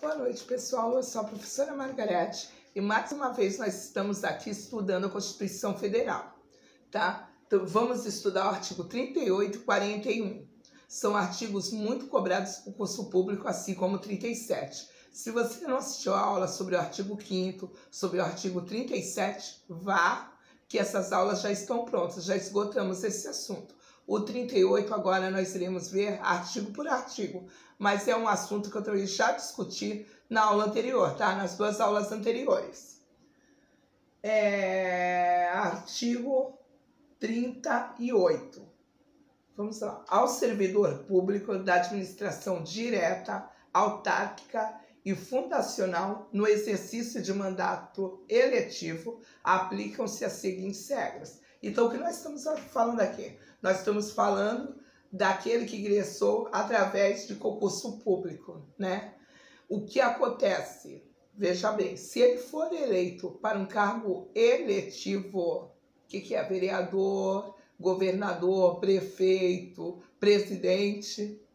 Boa noite, pessoal. Eu sou a professora Margarete e mais uma vez nós estamos aqui estudando a Constituição Federal, tá? Então vamos estudar o artigo 38 e 41. São artigos muito cobrados por concurso público, assim como o 37. Se você não assistiu a aula sobre o artigo 5º, sobre o artigo 37, vá, que essas aulas já estão prontas, já esgotamos esse assunto. O 38 agora nós iremos ver artigo por artigo, mas é um assunto que eu também já discuti na aula anterior, tá? Nas duas aulas anteriores. Artigo 38. Vamos lá. Ao servidor público da administração direta, autárquica e fundacional no exercício de mandato eletivo, aplicam-se as seguintes regras. Então, o que nós estamos falando aqui? Nós estamos falando daquele que ingressou através de concurso público, né? O que acontece? Veja bem, se ele for eleito para um cargo eletivo, o que é? Vereador, governador, prefeito, presidente.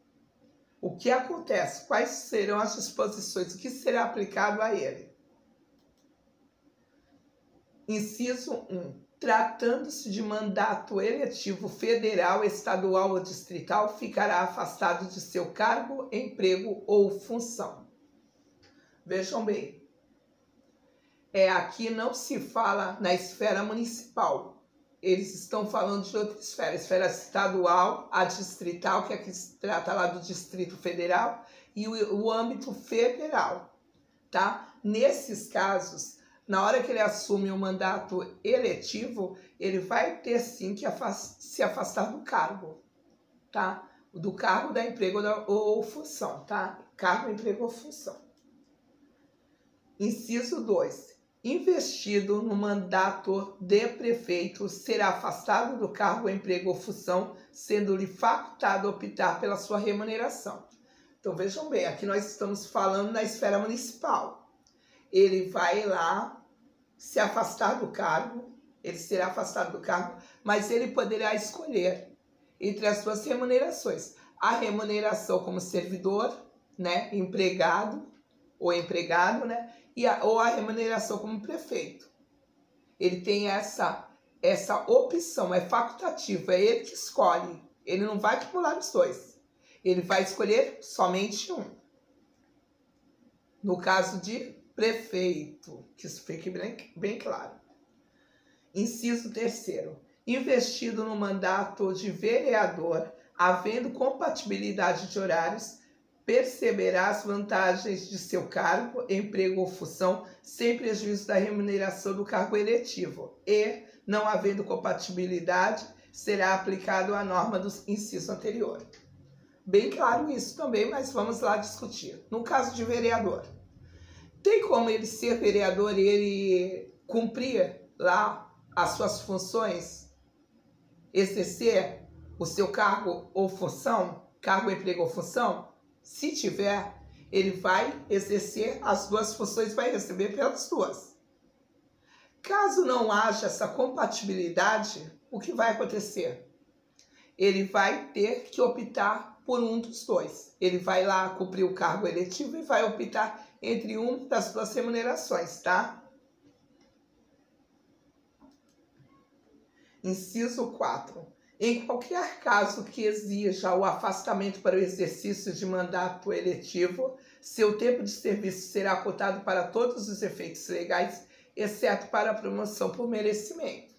O que acontece? Quais serão as disposições? O que será aplicado a ele? Inciso 1. Tratando-se de mandato eletivo federal, estadual ou distrital, ficará afastado de seu cargo, emprego ou função. Vejam bem, aqui não se fala na esfera municipal. Eles estão falando de outra esfera, esfera estadual, a distrital, que aqui se trata lá do Distrito Federal, e o âmbito federal, tá? Nesses casos, na hora que ele assume o mandato eletivo, ele vai ter sim que se afastar do cargo, tá? Do cargo, da emprego ou função, tá? Cargo, emprego ou função. Inciso 2. Investido no mandato de prefeito, será afastado do cargo, emprego ou função, sendo-lhe facultado optar pela sua remuneração. Então vejam bem, aqui nós estamos falando na esfera municipal. Ele vai lá se afastar do cargo, ele será afastado do cargo, mas ele poderá escolher entre as suas remunerações. A remuneração como servidor, né, empregado ou empregado, né, ou a remuneração como prefeito. Ele tem essa opção, é facultativo, é ele que escolhe. Ele não vai acumular os dois. Ele vai escolher somente um. No caso de prefeito, que isso fique bem claro. Inciso 3º. Investido no mandato de vereador, havendo compatibilidade de horários, perceberá as vantagens de seu cargo, emprego ou função, sem prejuízo da remuneração do cargo eletivo. E, não havendo compatibilidade, será aplicado a norma do inciso anterior. Bem claro isso também, mas vamos lá discutir. No caso de vereador, tem como ele ser vereador e ele cumprir lá as suas funções, exercer o seu cargo ou função, cargo, emprego ou função? Se tiver, ele vai exercer as duas funções, vai receber pelas duas. Caso não haja essa compatibilidade, o que vai acontecer? Ele vai ter que optar por um dos dois. Ele vai lá cumprir o cargo eletivo e vai optar entre uma das duas remunerações, tá? Inciso 4. Em qualquer caso que exija o afastamento para o exercício de mandato eletivo, seu tempo de serviço será cotado para todos os efeitos legais, exceto para a promoção por merecimento.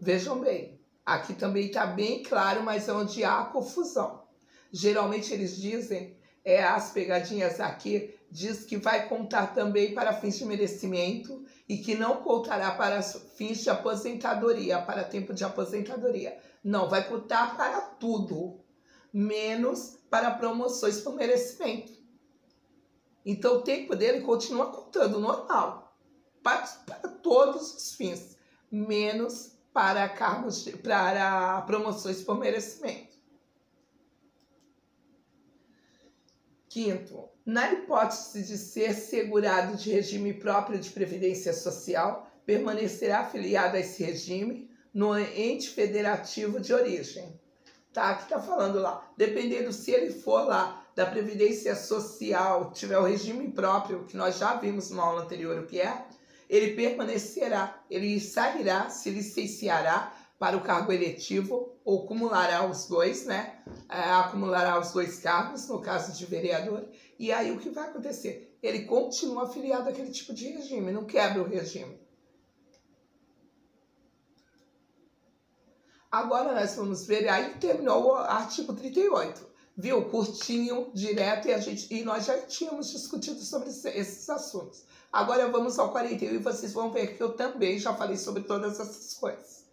Vejam bem, aqui também está bem claro, mas é onde há confusão. Geralmente eles dizem, as pegadinhas aqui, diz que vai contar também para fins de merecimento e que não contará para fins de aposentadoria, para tempo de aposentadoria. Não, vai contar para tudo, menos para promoções por merecimento. Então o tempo dele continua contando normal, para todos os fins, menos para para promoções por merecimento. 5º, na hipótese de ser segurado de regime próprio de previdência social, permanecerá afiliado a esse regime no ente federativo de origem. Tá? Aqui está falando lá, dependendo se ele for lá da Previdência Social tiver o regime próprio, que nós já vimos na aula anterior o que é, ele permanecerá, ele sairá, se licenciará para o cargo eletivo, ou acumulará os dois, né? Acumulará os dois cargos, no caso de vereador, e aí o que vai acontecer? Ele continua afiliado àquele tipo de regime, não quebra o regime. Agora nós vamos ver, aí terminou o artigo 38, viu? Curtinho, direto, e nós já tínhamos discutido sobre esses assuntos. Agora vamos ao 41 e vocês vão ver que eu também já falei sobre todas essas coisas.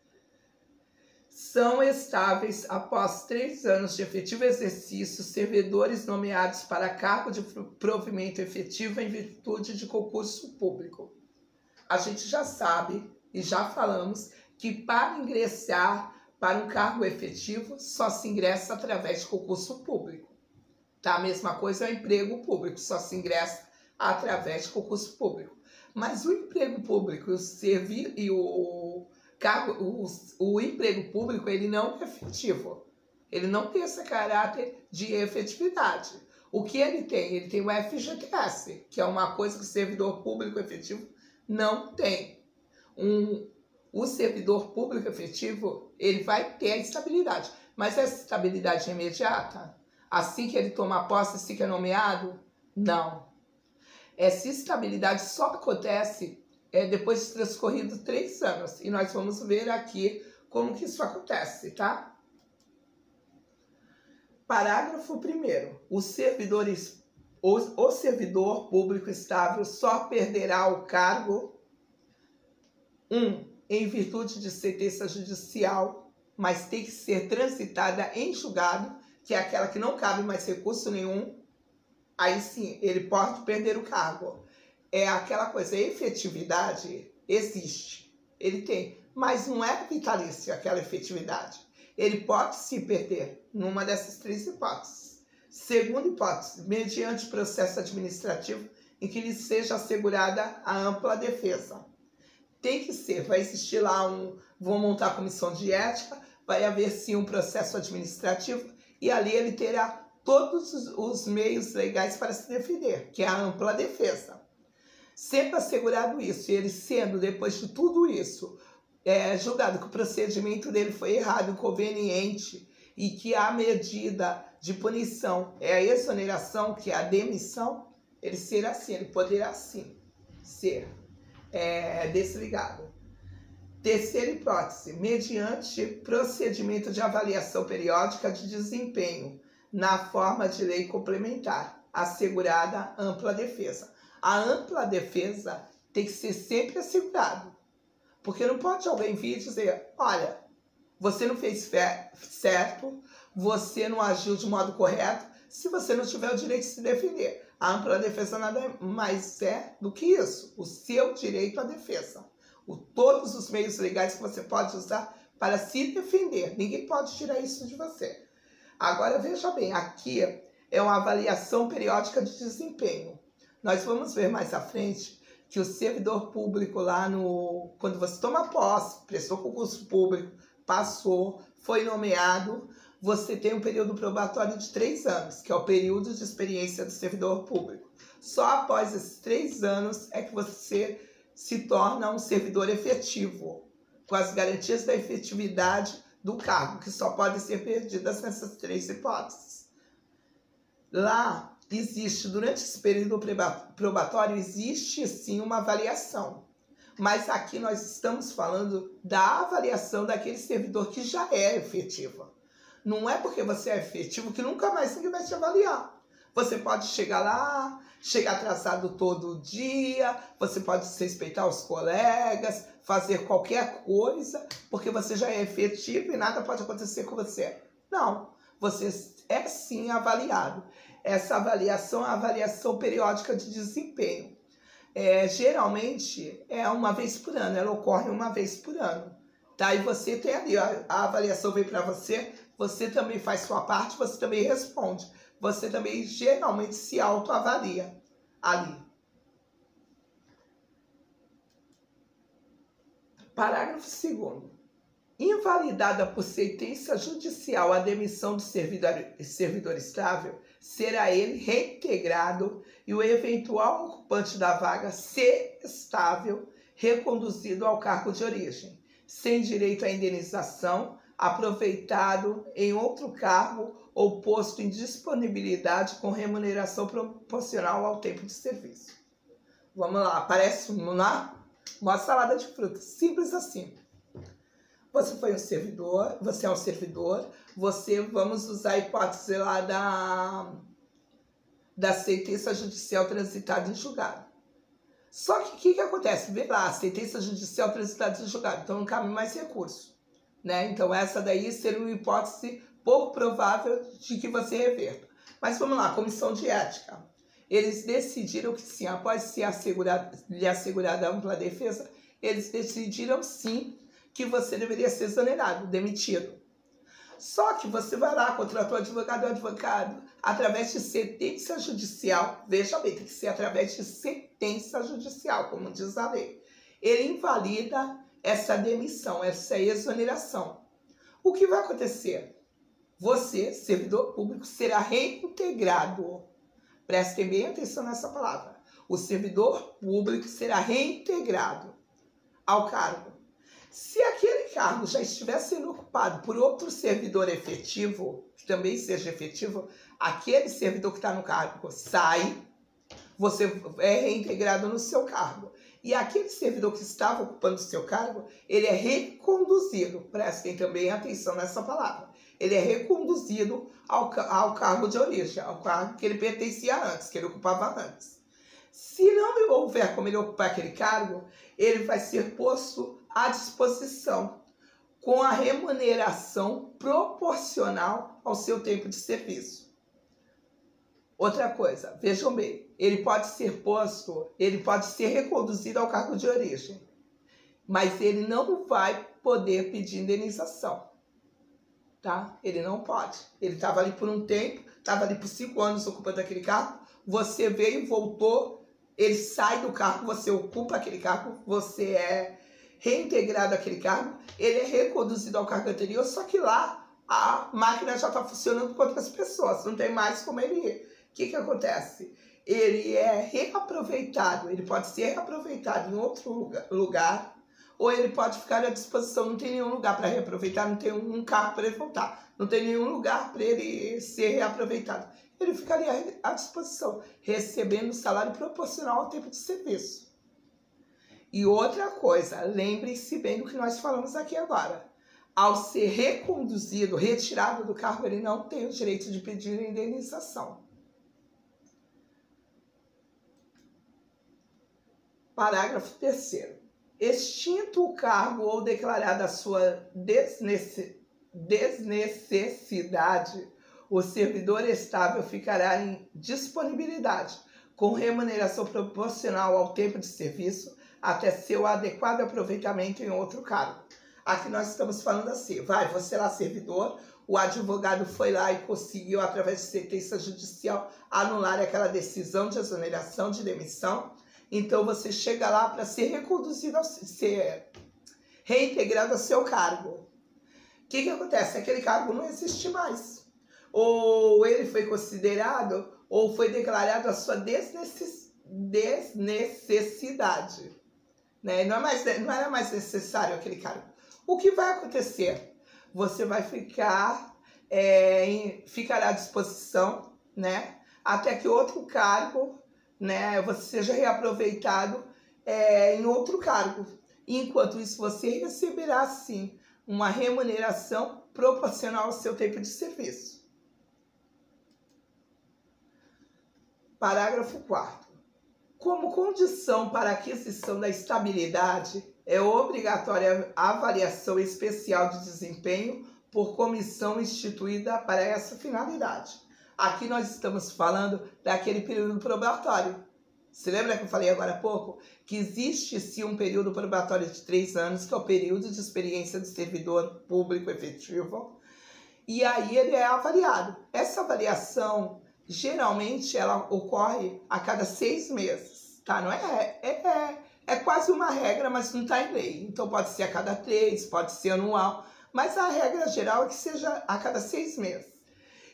São estáveis, após 3 anos de efetivo exercício, servidores nomeados para cargo de provimento efetivo em virtude de concurso público. A gente já sabe e já falamos que para ingressar para um cargo efetivo só se ingressa através de concurso público. Tá? A mesma coisa é o emprego público, só se ingressa através de concurso público. Mas o emprego público e o emprego público, ele não é efetivo. Ele não tem esse caráter de efetividade. O que ele tem? Ele tem o FGTS, que é uma coisa que o servidor público efetivo não tem. O servidor público efetivo, ele vai ter a estabilidade. Mas essa estabilidade é imediata? Assim que ele toma posse, assim que é nomeado? Não. Essa estabilidade só acontece depois de transcorrido 3 anos. E nós vamos ver aqui como que isso acontece, tá? Parágrafo 1º. O servidor público estável só perderá o cargo 1. Em virtude de sentença judicial, mas tem que ser transitada em julgado, que é aquela que não cabe mais recurso nenhum. Aí sim, ele pode perder o cargo. É aquela coisa, a efetividade existe, ele tem, mas não é vitalício aquela efetividade. Ele pode se perder numa dessas 3 hipóteses. Segunda hipótese, mediante processo administrativo em que lhe seja assegurada a ampla defesa. Tem que ser, vai existir lá vão montar a comissão de ética, vai haver sim um processo administrativo e ali ele terá todos os meios legais para se defender, que é a ampla defesa. Sempre assegurado isso, e ele sendo, depois de tudo isso, julgado que o procedimento dele foi errado, inconveniente, e que a medida de punição é a exoneração, que é a demissão, ele será assim, ele poderá sim ser desligado. Terceira hipótese, mediante procedimento de avaliação periódica de desempenho, na forma de lei complementar, assegurada ampla defesa. A ampla defesa tem que ser sempre assegurado, porque não pode alguém vir dizer, olha, você não fez certo, você não agiu de modo correto, se você não tiver o direito de se defender. A ampla defesa nada mais é do que isso, o seu direito à defesa. Todos os meios legais que você pode usar para se defender. Ninguém pode tirar isso de você. Agora, veja bem, aqui é uma avaliação periódica de desempenho. Nós vamos ver mais à frente que o servidor público lá quando você toma posse, prestou concurso público, passou, foi nomeado, você tem um período probatório de 3 anos, que é o período de experiência do servidor público. Só após esses 3 anos é que você se torna um servidor efetivo, com as garantias da efetividade do cargo, que só podem ser perdidas nessas 3 hipóteses. Lá existe, durante esse período probatório, existe sim uma avaliação. Mas aqui nós estamos falando da avaliação daquele servidor que já é efetivo. Não é porque você é efetivo que nunca mais ninguém vai te avaliar. Você pode chegar lá, chegar atrasado todo dia, você pode desrespeitar os colegas, fazer qualquer coisa, porque você já é efetivo e nada pode acontecer com você. Não, você é sim avaliado. Essa avaliação é a avaliação periódica de desempenho. Geralmente é uma vez por ano, ela ocorre uma vez por ano. Tá? E você tem ali, a avaliação vem para você, você também faz sua parte, você também responde. Você também geralmente se autoavalia ali. Parágrafo 2º. Invalidada por sentença judicial a demissão do servidor estável, será ele reintegrado e o eventual ocupante da vaga, se estável, reconduzido ao cargo de origem, sem direito à indenização, aproveitado em outro cargo ou posto em disponibilidade com remuneração proporcional ao tempo de serviço. Vamos lá, parece uma salada de frutas, simples assim. Você foi um servidor, você é um servidor, vamos usar a hipótese lá da sentença judicial transitada em julgado. Só que o que acontece? Vê lá, a sentença judicial transitada em julgado, então não cabe mais recurso, né? Então essa daí seria uma hipótese pouco provável de que você reverta. Mas vamos lá, comissão de ética. Eles decidiram que sim, após lhe assegurada a ampla defesa, eles decidiram sim que você deveria ser exonerado, demitido. Só que você vai lá, contratou advogado, através de sentença judicial, veja bem, tem que ser através de sentença judicial, como diz a lei. Ele invalida essa demissão, essa exoneração. O que vai acontecer? Você, servidor público, será reintegrado. Prestem bem atenção nessa palavra. O servidor público será reintegrado ao cargo. Se aquele cargo já estiver sendo ocupado por outro servidor efetivo, que também seja efetivo, aquele servidor que está no cargo sai, você é reintegrado no seu cargo. E aquele servidor que estava ocupando o seu cargo, ele é reconduzido, prestem também atenção nessa palavra, ele é reconduzido ao cargo de origem, ao cargo que ele pertencia antes, que ele ocupava antes. Se não houver como ele ocupar aquele cargo, ele vai ser posto à disposição, com a remuneração proporcional ao seu tempo de serviço. Outra coisa, vejam bem, ele pode ser reconduzido ao cargo de origem, mas ele não vai poder pedir indenização, tá? Ele não pode. Ele estava ali por um tempo, estava ali por 5 anos ocupando aquele cargo, você veio, voltou, ele sai do cargo, você ocupa aquele cargo, você é reintegrado àquele cargo, ele é reconduzido ao cargo anterior, só que lá a máquina já está funcionando com outras pessoas, não tem mais como ele ir. O que acontece? Ele é reaproveitado, ele pode ser reaproveitado em outro lugar, ou ele pode ficar à disposição, não tem nenhum lugar para reaproveitar, não tem um carro para ele voltar, não tem nenhum lugar para ele ser reaproveitado. Ele ficaria à disposição, recebendo salário proporcional ao tempo de serviço. E outra coisa, lembre-se bem do que nós falamos aqui agora. Ao ser reconduzido, retirado do cargo, ele não tem o direito de pedir indenização. Parágrafo 3º. Extinto o cargo ou declarada a sua desnecessidade, o servidor estável ficará em disponibilidade, com remuneração proporcional ao tempo de serviço, até seu adequado aproveitamento em outro cargo. Aqui nós estamos falando assim, você lá servidor, o advogado foi lá e conseguiu, através de sentença judicial, anular aquela decisão de exoneração, de demissão. Então você chega lá para ser reconduzido, ser reintegrado ao seu cargo. O que acontece? Aquele cargo não existe mais. Ou ele foi considerado, ou foi declarado a sua desnecessidade. Né? Não era mais necessário aquele cargo. O que vai acontecer? Você vai ficará à disposição, né? Até que outro cargo, né, você seja reaproveitado em outro cargo. Enquanto isso, você receberá, sim, uma remuneração proporcional ao seu tempo de serviço. Parágrafo 4º. Como condição para a aquisição da estabilidade, é obrigatória a avaliação especial de desempenho por comissão instituída para essa finalidade. Aqui nós estamos falando daquele período probatório. Você lembra que eu falei agora há pouco? Que existe sim um período probatório de 3 anos, que é o período de experiência do servidor público efetivo. E aí ele é avaliado. Essa avaliação, geralmente, ela ocorre a cada 6 meses. Tá? Não é quase uma regra, mas não está em lei. Então pode ser a cada 3, pode ser anual. Mas a regra geral é que seja a cada 6 meses.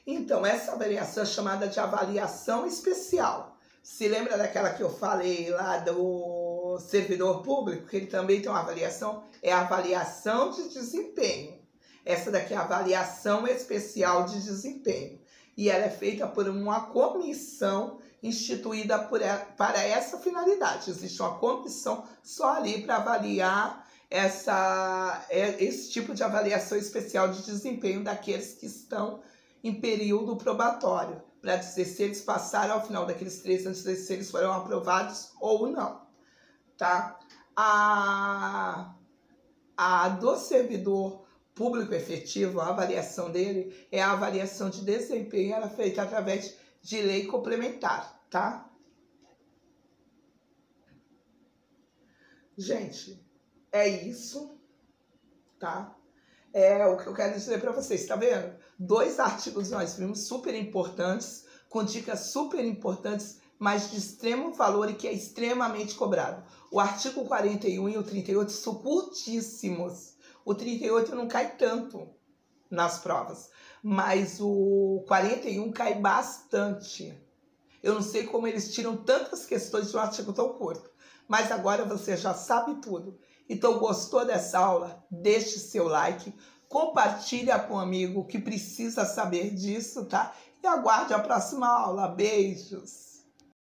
Então, essa avaliação é chamada de avaliação especial. Se lembra daquela que eu falei lá do servidor público, que ele também tem uma avaliação? É a avaliação de desempenho. Essa daqui é a avaliação especial de desempenho. E ela é feita por uma comissão instituída para essa finalidade. Existe uma comissão só ali para avaliar esse tipo de avaliação especial de desempenho daqueles que estão em período probatório, para dizer se eles passaram ao final daqueles 3 anos, se eles foram aprovados ou não, tá? A do servidor público efetivo, a avaliação dele é a avaliação de desempenho, ela é feita através de lei complementar, tá? Gente, é isso, tá? É o que eu quero dizer para vocês, tá vendo? 2 artigos nós vimos super importantes, com dicas super importantes, mas de extremo valor e que é extremamente cobrado. O artigo 41 e o 38 são curtíssimos. O 38 não cai tanto nas provas, mas o 41 cai bastante. Eu não sei como eles tiram tantas questões de um artigo tão curto, mas agora você já sabe tudo. Então, gostou dessa aula? Deixe seu like, compartilha com um amigo que precisa saber disso, tá? E aguarde a próxima aula. Beijos!